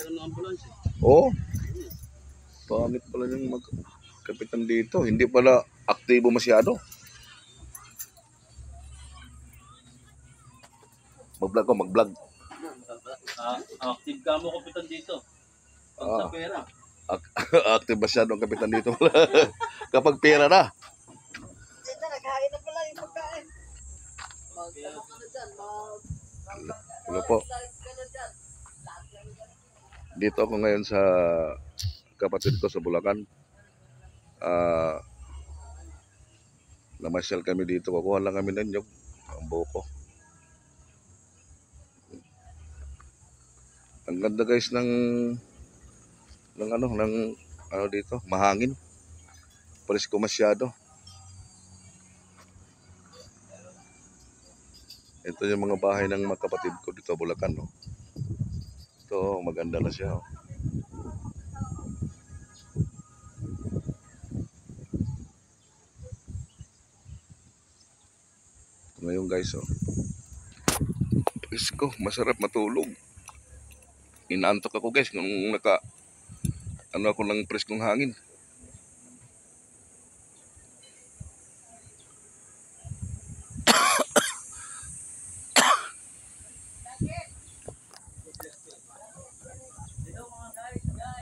ng ambulance. Oh, pangit pala yung kapitan dito. Hindi pala aktibo masyado. Mag-vlog ko, mag-vlog. Active ka mo kapitan dito. Pag sa pera. Active masyado ang kapitan dito. Kapag pera na. Ito, naghain na pala yung pagkain. Wala po. Dito ako ngayon sa kapatid ko sa Bulacan. Namasyal kami dito. Kukuha lang kami ng nyog. Ang buko. Ang ganda guys ng dito, mahangin. Presko masyado. Ito yung mga bahay ng mga kapatid ko dito sa Bulacan, no. Ito, maganda na siya, oh. Ngayon guys, oh. Presko, masarap matulog. Inaantok ako guys nung ako ng preskong hangin.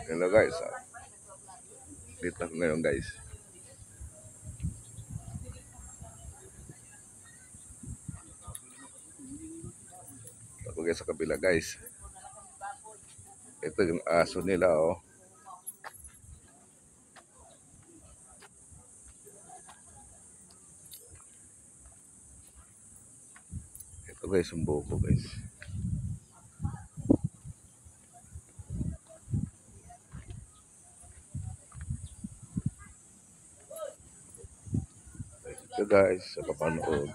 Hello guys. Dito ako ngayon guys. Ako guys sa kabila guys. Ito yung aso nila, oh. Ito guys, yung buko guys. Ito guys, sa papanood.